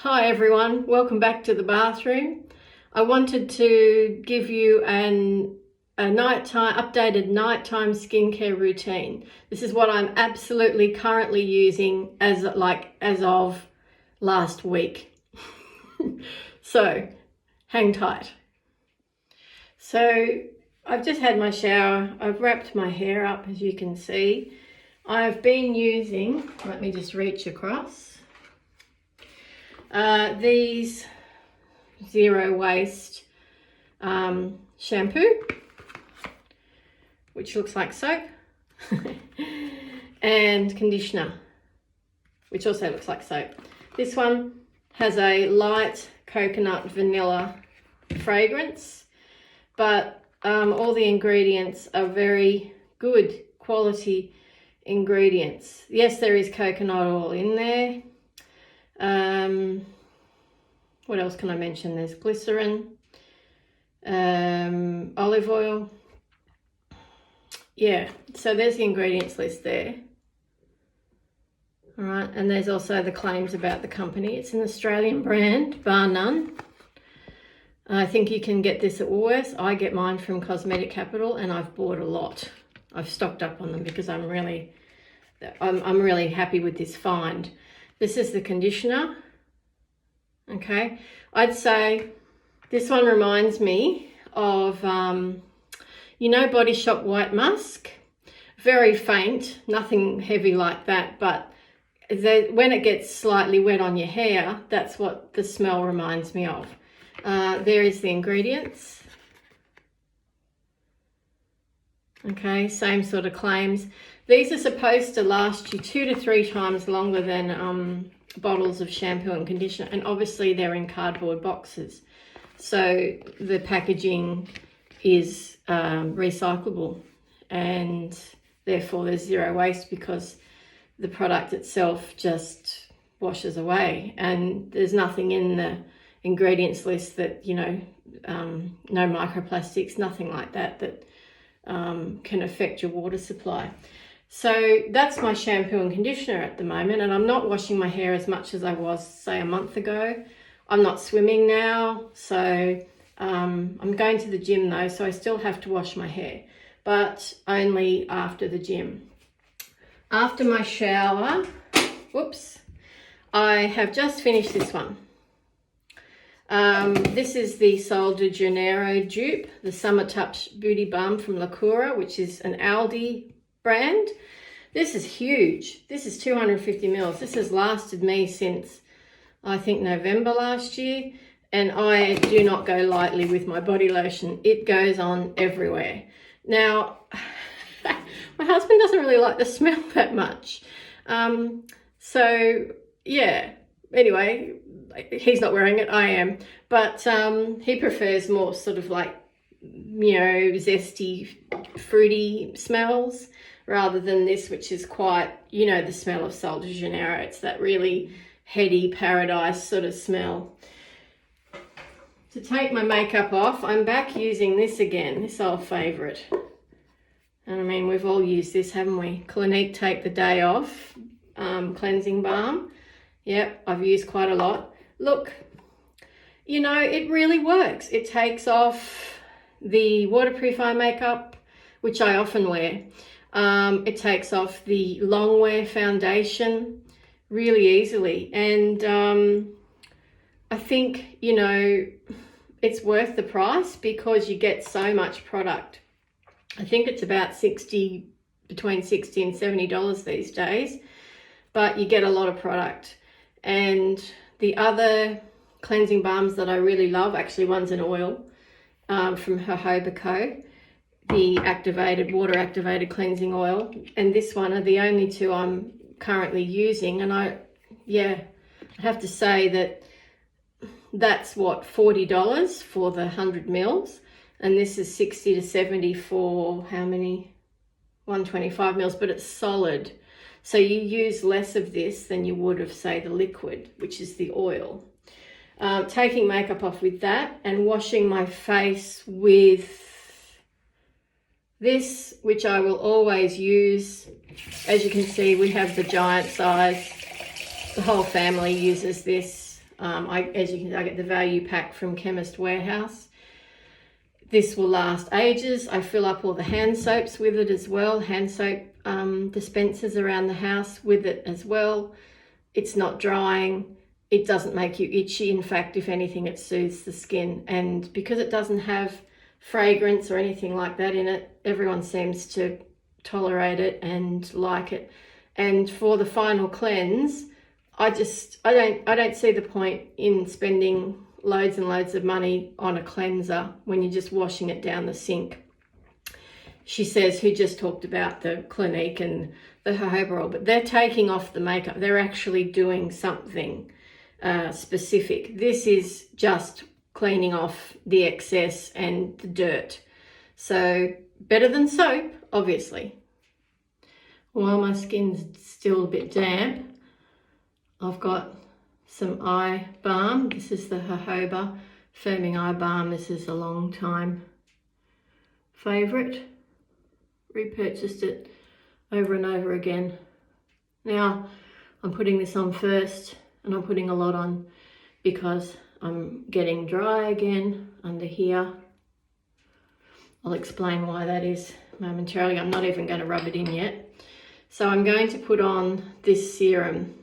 Hi everyone, welcome back to the bathroom. I wanted to give you a updated nighttime skincare routine. This is what I'm absolutely currently using as of last week. So hang tight. So I've just had my shower. I've wrapped my hair up, as you can see. I've been using, let me just reach across, these zero waste shampoo, which looks like soap, and conditioner, which also looks like soap. This one has a light coconut vanilla fragrance, but all the ingredients are very good quality ingredients. Yes, there is coconut oil in there. What else can I mention? There's glycerin, olive oil. Yeah, so there's the ingredients list there. All right, and there's also the claims about the company. It's an Australian brand, bar none. I think you can get this at Woolworths. I get mine from Cosmetic Capital, and I've bought a lot. I've stocked up on them because I'm really happy with this find. This is the conditioner. Okay, I'd say this one reminds me of, Body Shop White Musk. Very faint, nothing heavy like that, but when it gets slightly wet on your hair, that's what the smell reminds me of. There is the ingredients. Okay, same sort of claims. These are supposed to last you 2 to 3 times longer than bottles of shampoo and conditioner, and obviously they're in cardboard boxes, so the packaging is recyclable, and therefore there's zero waste because the product itself just washes away, and there's nothing in the ingredients list that, no microplastics, nothing like that can affect your water supply. So that's my shampoo and conditioner at the moment, and I'm not washing my hair as much as I was, say, a month ago. I'm not swimming now, so I'm going to the gym though, so I still have to wash my hair, but only after the gym. After my shower, I have just finished this one. This is the Sol de Janeiro dupe, the Summer Touch Beauty Balm from Lacura, which is an Aldi brand. This is huge. This is 250 mils. This has lasted me since, I think, November last year, and I do not go lightly with my body lotion. It goes on everywhere. Now, my husband doesn't really like the smell that much. So, yeah. Anyway, he's not wearing it, I am. But he prefers more sort of like, zesty, fruity smells, rather than this, which is quite, the smell of Sol de Janeiro. It's that really heady paradise sort of smell. To take my makeup off, I'm back using this again, this old favourite. And I mean, we've all used this, haven't we? Clinique Take the Day Off cleansing balm. Yep, I've used quite a lot. Look, it really works. It takes off the waterproof eye makeup, which I often wear. It takes off the long wear foundation really easily. And I think, it's worth the price because you get so much product. I think it's about between $60 and $70 these days, but you get a lot of product. And the other cleansing balms that I really love, actually one's an oil from Jojoba Co, the water activated cleansing oil, and this one are the only two I'm currently using. And I have to say that's what, $40 for the 100 mils, and this is 60 to 70 for how many? 125 mils, but it's solid. So you use less of this than you would of, say, the liquid, which is the oil. Taking makeup off with that and washing my face with this, which I will always use. As you can see, we have the giant size. The whole family uses this. As you can see, I get the value pack from Chemist Warehouse. This will last ages. I fill up all the hand soaps with it as well. Hand soap dispensers around the house with it as well. It's not drying. It doesn't make you itchy. In fact, if anything, it soothes the skin. And because it doesn't have fragrance or anything like that in it, everyone seems to tolerate it and like it. And for the final cleanse, I don't see the point in spending loads and loads of money on a cleanser when you're just washing it down the sink. She says, who just talked about the Clinique and the jojoba oil, but they're taking off the makeup. They're actually doing something specific. This is just cleaning off the excess and the dirt. So better than soap, obviously. While my skin's still a bit damp, I've got some eye balm. This is the jojoba firming eye balm. This is a long time favourite. Repurchased it over and over again. Now I'm putting this on first, and I'm putting a lot on because I'm getting dry again under here. I'll explain why that is momentarily. I'm not even going to rub it in yet. So I'm going to put on this serum,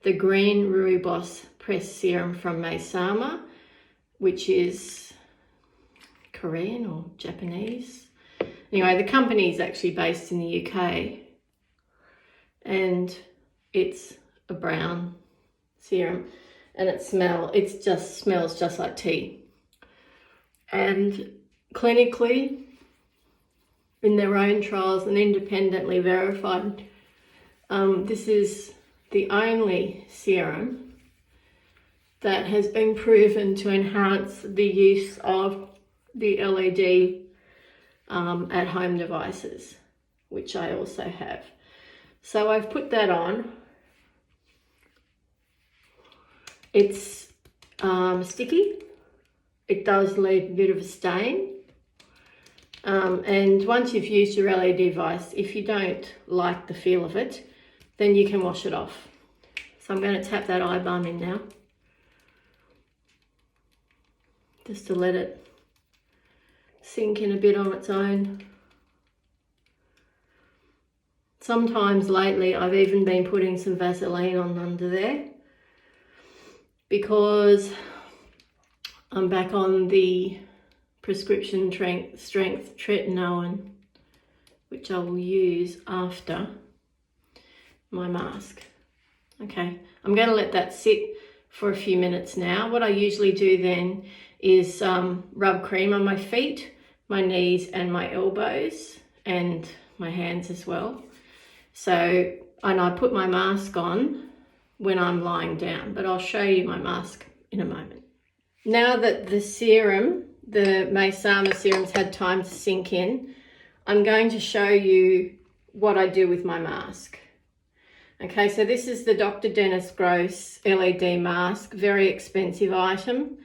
the Green Rooibos Press Serum from Maysama, which is Korean or Japanese. Anyway, the company is actually based in the UK, and it's a brown serum, and it just smells just like tea. And clinically, in their own trials and independently verified, this is the only serum that has been proven to enhance the use of the LED at home devices, which I also have. So I've put that on. It's sticky. It does leave a bit of a stain. And once you've used your LED device, if you don't like the feel of it, then you can wash it off. So I'm going to tap that eye balm in now, just to let it sink in a bit on its own. Sometimes lately I've even been putting some Vaseline on under there because I'm back on the prescription strength tretinoin, which I will use after my mask. Okay, I'm going to let that sit for a few minutes now. What I usually do then is rub cream on my feet, my knees and my elbows, and my hands as well. So, and I put my mask on when I'm lying down, but I'll show you my mask in a moment. Now that the serum, the Maysama serum's had time to sink in, I'm going to show you what I do with my mask. Okay, so this is the Dr. Dennis Gross LED mask, very expensive item.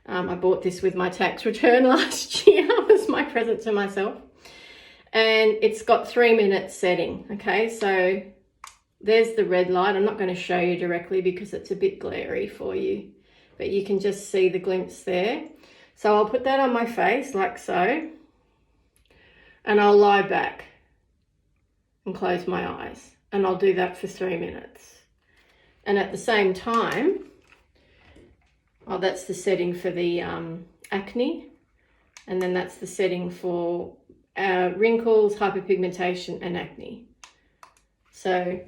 I bought this with my tax return last year. It was my present to myself. And it's got 3 minutes setting. Okay, so there's the red light. I'm not going to show you directly because it's a bit glary for you, but you can just see the glimpse there. So I'll put that on my face like so, and I'll lie back and close my eyes, and I'll do that for 3 minutes. And at the same time, oh, that's the setting for the acne, and then that's the setting for wrinkles, hyperpigmentation and acne. So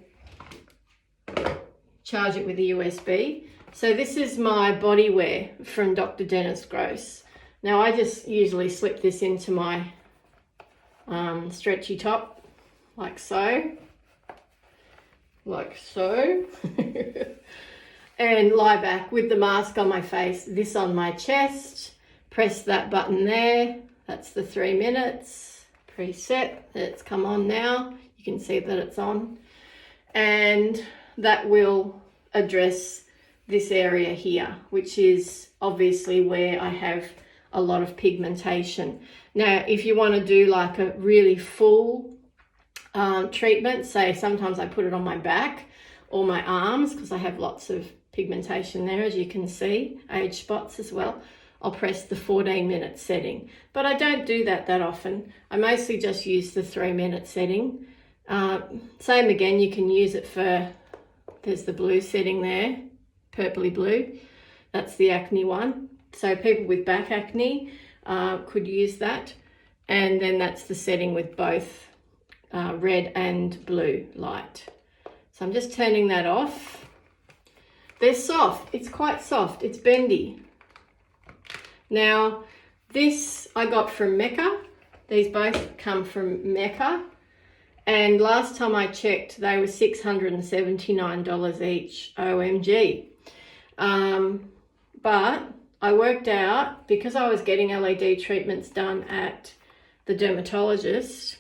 charge it with a USB. So this is my body wear from Dr. Dennis Gross. Now I just usually slip this into my stretchy top, like so, and lie back with the mask on my face, this on my chest, press that button there. That's the 3 minutes preset. It's come on now. You can see that it's on, and that will address this area here, which is obviously where I have a lot of pigmentation. Now, if you want to do like a really full treatment, say sometimes I put it on my back or my arms because I have lots of pigmentation there, as you can see, age spots as well, I'll press the 14-minute setting. But I don't do that often. I mostly just use the 3-minute setting. Same again, you can use it for, there's the blue setting there, purpley blue. That's the acne one. So people with back acne could use that. And then that's the setting with both red and blue light. So I'm just turning that off. They're soft. It's quite soft. It's bendy. Now, this I got from Mecca. These both come from Mecca. And last time I checked, they were $679 each. OMG. But I worked out, because I was getting LED treatments done at the dermatologist,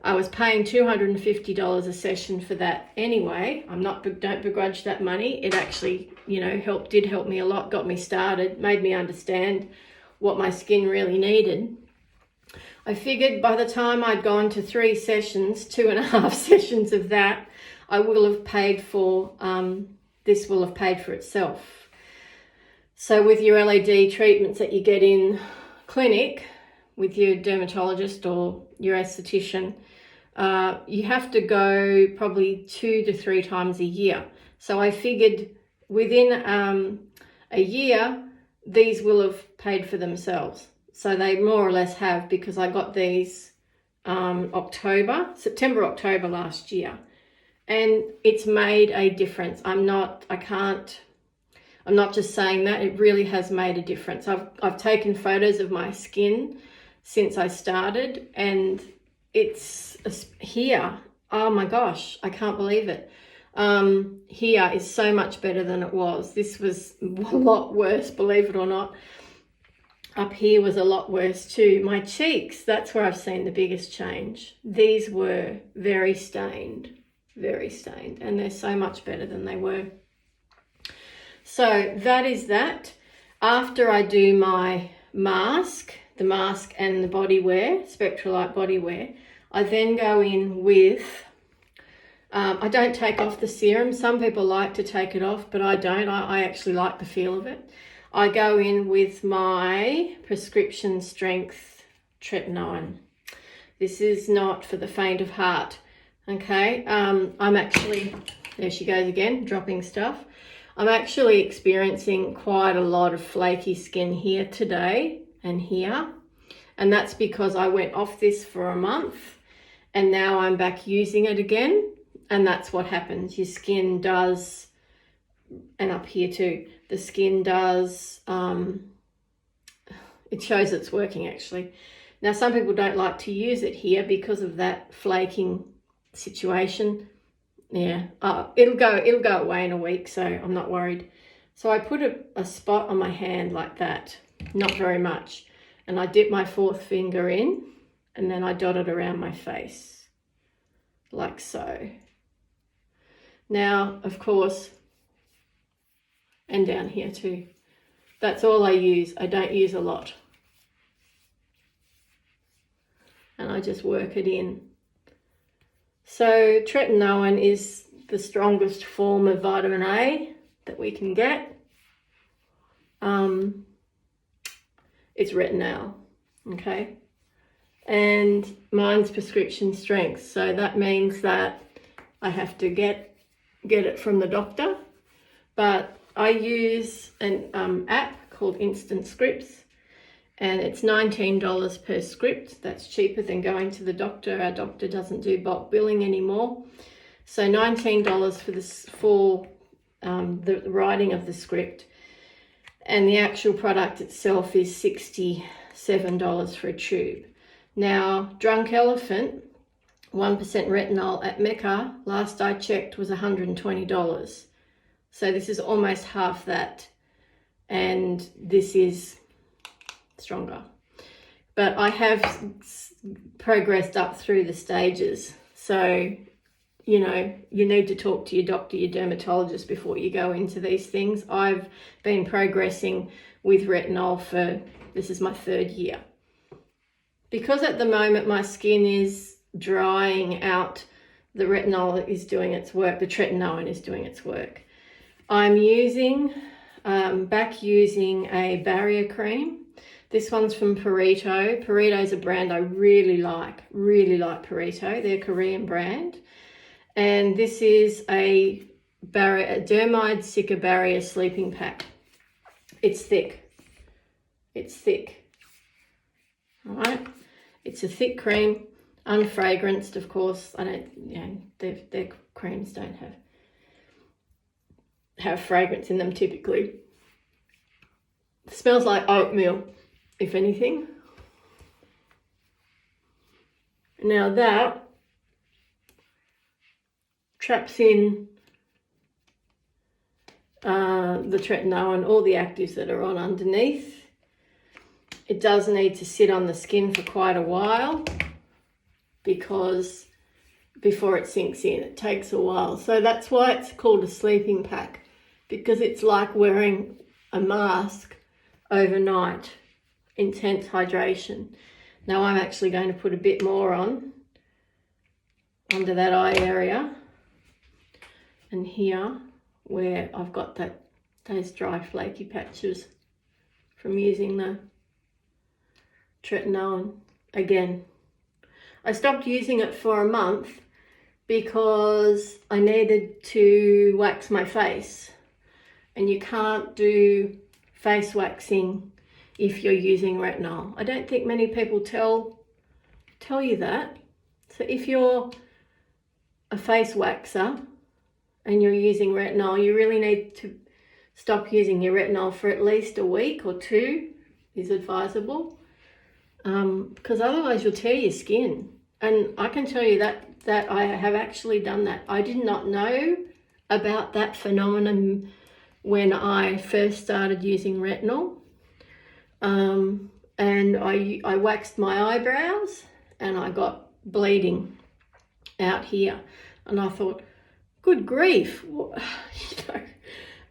I was paying $250 a session for that anyway. Don't begrudge that money. It actually, did help me a lot, got me started, made me understand what my skin really needed. I figured by the time I'd gone to 3 sessions, 2.5 sessions of that, I will have paid for, this will have paid for itself. So with your LED treatments that you get in clinic with your dermatologist or your esthetician, you have to go probably 2 to 3 times a year. So I figured within a year, these will have paid for themselves. So they more or less have, because I got these September, October last year. And it's made a difference. I'm not just saying that, it really has made a difference. I've taken photos of my skin since I started, and it's here. Oh my gosh, I can't believe it. Here is so much better than it was. This was a lot worse, believe it or not. Up here was a lot worse too. My cheeks, that's where I've seen the biggest change. These were very stained, and they're so much better than they were. So that is that. After I do my mask, the mask and the body wear, Spectralite body wear, I then go in with, I don't take off the serum. Some people like to take it off, but I don't. I actually like the feel of it. I go in with my prescription strength tretinoin. This is not for the faint of heart, okay? I'm actually, there she goes again, dropping stuff. I'm actually experiencing quite a lot of flaky skin here today and here. And that's because I went off this for a month and now I'm back using it again. And that's what happens. Your skin does, and up here too, the skin does, it shows it's working actually. Now, some people don't like to use it here because of that flaking situation. Yeah, it'll go away in a week, so I'm not worried. So I put a spot on my hand like that, not very much, and I dip my 4th finger in, and then I dot it around my face, like so. Now, of course, and down here too. That's all I use. I don't use a lot. And I just work it in. So tretinoin is the strongest form of vitamin A that we can get. It's retinol, okay? And mine's prescription strength. So that means that I have to get it from the doctor. But I use an app called Instant Scripts, and it's $19 per script. That's cheaper than going to the doctor. Our doctor doesn't do bulk billing anymore. So $19 for the writing of the script. And the actual product itself is $67 for a tube. Now, Drunk Elephant, 1% retinol at Mecca, last I checked, was $120. So this is almost half that. And this is stronger. But I have progressed up through the stages. So, you need to talk to your doctor, your dermatologist before you go into these things. I've been progressing with retinol for, this is my 3rd year. Because at the moment my skin is drying out, the retinol is doing its work, the tretinoin is doing its work. I'm using, back using a barrier cream. This one's from Purito. Purito is a brand I really like Purito. They're a Korean brand. And this is a dermide Cica barrier sleeping pack. It's thick. All right. It's a thick cream, unfragranced, of course. I don't, their creams don't have fragrance in them typically. It smells like oatmeal, if anything. Now that traps in the tretinoin and all the actives that are on underneath. It does need to sit on the skin for quite a while because before it sinks in, it takes a while. So that's why it's called a sleeping pack, because it's like wearing a mask overnight. Intense hydration. Now I'm actually going to put a bit more on under that eye area and here where I've got those dry flaky patches from using the tretinoin. Again, I stopped using it for a month because I needed to wax my face, and you can't do face waxing if you're using retinol. I don't think many people tell you that. So if you're a face waxer and you're using retinol, you really need to stop using your retinol for at least a week or two is advisable, because otherwise you'll tear your skin. And I can tell you that I have actually done that. I did not know about that phenomenon when I first started using retinol. And I waxed my eyebrows and I got bleeding out here. And I thought, good grief,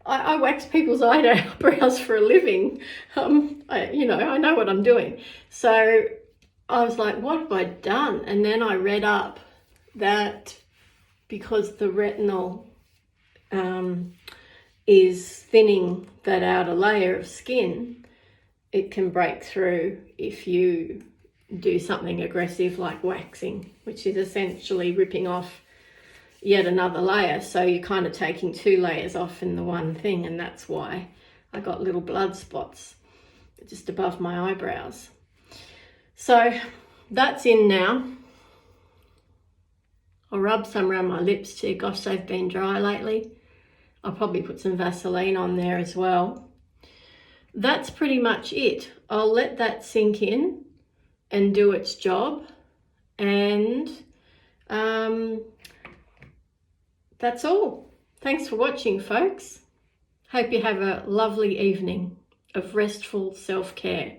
I wax people's eyebrows for a living. I know what I'm doing. So I was like, what have I done? And then I read up that because the retinol is thinning that outer layer of skin, it can break through if you do something aggressive like waxing, which is essentially ripping off yet another layer. So you're kind of taking two layers off in the one thing, and that's why I got little blood spots just above my eyebrows. So that's in now. I'll rub some around my lips too. Gosh, they've been dry lately. I'll probably put some Vaseline on there as well. That's pretty much it. I'll let that sink in and do its job. And that's all. Thanks for watching, folks. Hope you have a lovely evening of restful self-care.